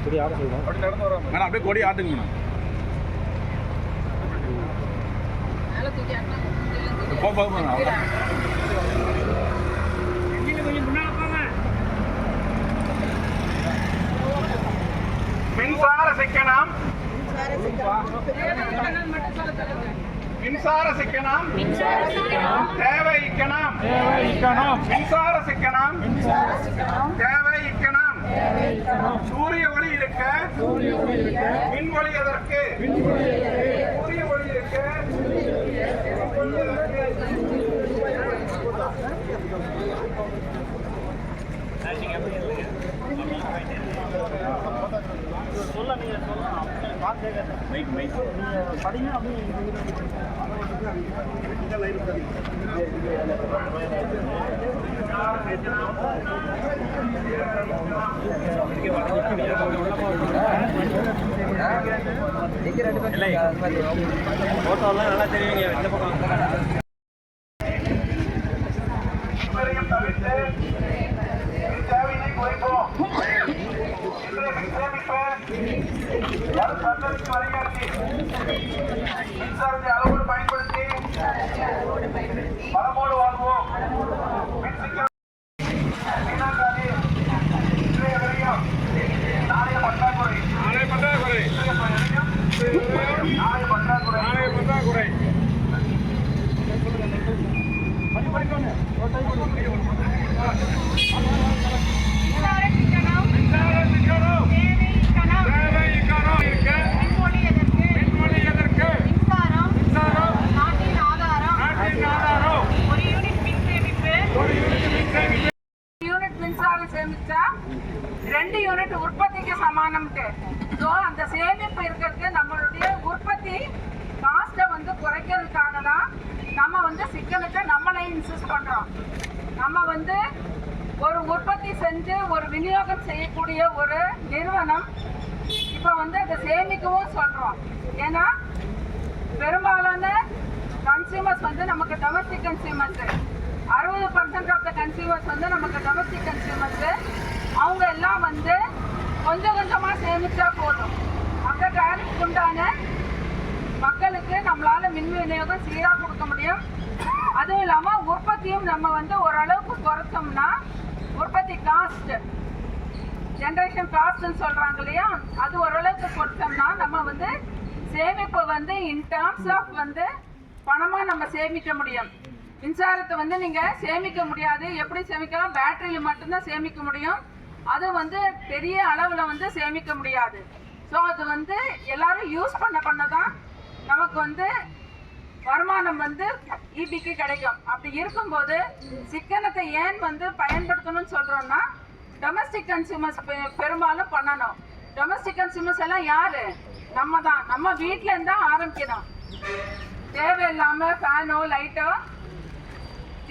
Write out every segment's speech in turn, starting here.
கொடி ஆட செய்யணும். அப்படி நடந்து வரோம் மேடம். அப்படியே கொடி ஆட்டுங்க மேடம். போங்க மேடம். மின்சார சிக்கனம் மின்சார சிக்கனம் தேவை இக்கணம் மின்சார சிக்கனம் தேவை இக்கணம் சூரிய ஒளி இருக்க மின் ஒளி எதற்கு சூரிய ஒளி இருக்க சொல்ல நீங்க படிங்க போட்டோலாம் நல்லா தெரியுங்க. இந்த பக்கம் மின்சாரத்தை அளவோடு பயன்படுத்தி பலமோடு வாழ்வோம். நாளைய பற்றாக்குறை சேமிச்சா 2 யூனிட் உற்பத்திக்கு சமானம்ட்டு. ஸோ அந்த சேமிப்பு இருக்கிறதுக்கு நம்மளுடைய உற்பத்தி காஸ்ட்டை வந்து குறைக்கிறதுக்காக தான் நம்ம வந்து சிக்கனத்தை நம்மளே இன்சிஸ்ட் பண்ணுறோம். நம்ம வந்து ஒரு உற்பத்தி செஞ்சு ஒரு விநியோகம் செய்யக்கூடிய ஒரு நிறுவனம் இப்போ வந்து அதை சேமிக்கவும் சொல்கிறோம். ஏன்னா பெரும்பாலான கன்சியூமர்ஸ் வந்து நமக்கு டொமஸ்டிக் கன்சியூமர்ஸு 60% ஆஃப் த கன்சியூமர்ஸ் வந்து நமக்கு டொமஸ்டிக் கன்சியூமர்ஸு. அவங்க எல்லாம் வந்து கொஞ்சம் கொஞ்சமாக சேமிச்சா போதும். அந்த டேரிஃப்க்கு உண்டான மக்களுக்கு நம்மளால் மின் விநியோகம் சீராக கொடுக்க முடியும். அதுவும் இல்லாமல் உற்பத்தியும் நம்ம வந்து ஓரளவுக்கு குறைச்சோம்னா உற்பத்தி காஸ்ட் ஜென்ரேஷன் காஸ்ட்னு சொல்கிறாங்க இல்லையா, அது ஓரளவுக்கு குறைச்சோம்னா நம்ம வந்து சேமிப்பு வந்து இன் டேர்ம்ஸ் ஆஃப் வந்து பணமாக நம்ம சேமிக்க முடியும். மின்சாரத்தை வந்து நீங்கள் சேமிக்க முடியாது. எப்படி சேமிக்கலாம்? பேட்டரியில் மட்டும்தான் சேமிக்க முடியும். அது வந்து பெரிய அளவில் வந்து சேமிக்க முடியாது. ஸோ அது வந்து எல்லாரும் யூஸ் பண்ண தான் நமக்கு வந்து வருமானம் வந்து இபிக்கு கிடைக்கும். அப்படி இருக்கும்போது சிக்கனத்தை ஏன் வந்து பயன்படுத்தணும்னு சொல்கிறோம்னா டொமஸ்டிக் கன்சியூமர்ஸ் பெரும்பாலும் பண்ணணும். டொமஸ்டிக் கன்சியூமர்ஸ் எல்லாம் யார்? நம்ம தான். நம்ம வீட்டில் இருந்தால் ஆரம்பிக்கணும். தேவையில்லாமல் ஃபேனோ லைட்டோ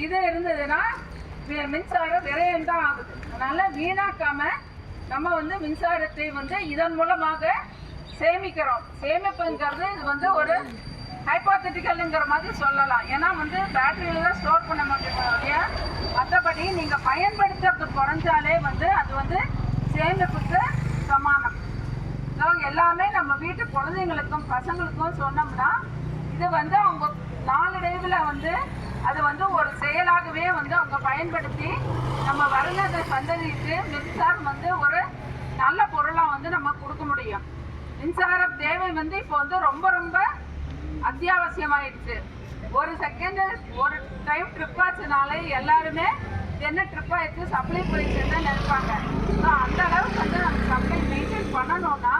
இது இருந்ததுன்னா மின்சாரம் விரயம் தான் ஆகுது. அதனால் வீணாக்காமல் நம்ம வந்து மின்சாரத்தை வந்து இதன் மூலமாக சேமிக்கிறோம். சேமிப்புங்கிறது இது வந்து ஒரு ஹைப்போதெட்டிக்கல்ங்கிற மாதிரி சொல்லலாம். ஏன்னா வந்து பேட்டரியில் தான் ஸ்டோர் பண்ண மாட்டேங்க. மற்றபடி நீங்கள் பயன்படுத்துறது குறைஞ்சாலே வந்து அது வந்து சேமிப்புக்கு சமானம். ஸோ எல்லாமே நம்ம வீட்டு குழந்தைங்களுக்கும் பசங்களுக்கும் சொன்னோம்னா இது வந்து அவங்க நாளடைவில் வந்து அது வந்து ஒரு செயலாகவே வந்து அவங்க பயன்படுத்தி நம்ம வருங்கால சந்ததிக்கு மின்சாரம் வந்து ஒரு நல்ல பொருளாக வந்து நம்ம கொடுக்க முடியும். மின்சார தேவை வந்து இப்போ வந்து ரொம்ப ரொம்ப அத்தியாவசியமாயிடுச்சு. ஒரு செகண்ட் ஒரு டைம் ட்ரிப் ஆச்சுனாலே எல்லாருமே என்ன ட்ரிப் ஆயிடுச்சு சப்ளை போயிடுச்சுன்னு நினைப்பாங்க. ஸோ அந்த அளவுக்கு வந்து நம்ம சப்ளை மெயின்டைன் பண்ணணும்னா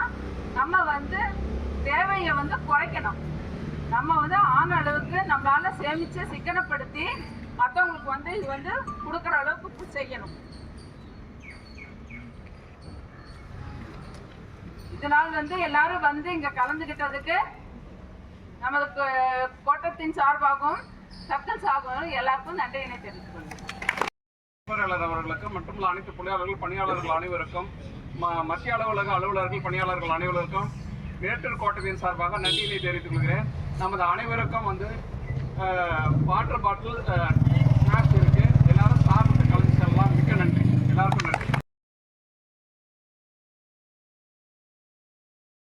நம்ம வந்து தேவையை வந்து குறைக்கணும். நம்ம வந்து ஆன அளவுக்கு நம்மளால சேமித்து சிக்கனப்படுத்தி மற்றவங்களுக்கு வந்து இது வந்து கொடுக்குற அளவுக்கு செய்யணும். இதனால் வந்து எல்லாரும் வந்து இங்கே கலந்துக்கிட்டதுக்கு நமக்கு கோட்டத்தின் சார்பாகவும் சப்தன் சார்பாகவும் எல்லாருக்கும் நன்றியினை தெரிவித்துக் கொள்கிறேன். அவர்களுக்கு மற்றும் அனைத்து தொழிலாளர்கள் பணியாளர்கள் அனைவருக்கும் மத்திய அலுவலக அலுவலர்கள் பணியாளர்கள் அனைவருக்கும் மேட்டூர் கோட்டத்தின் சார்பாக நன்றியினை தெரிவித்துக் கொள்கிறேன். நமது அனைவருக்கும் வந்து வாட்டர் பாட்டில்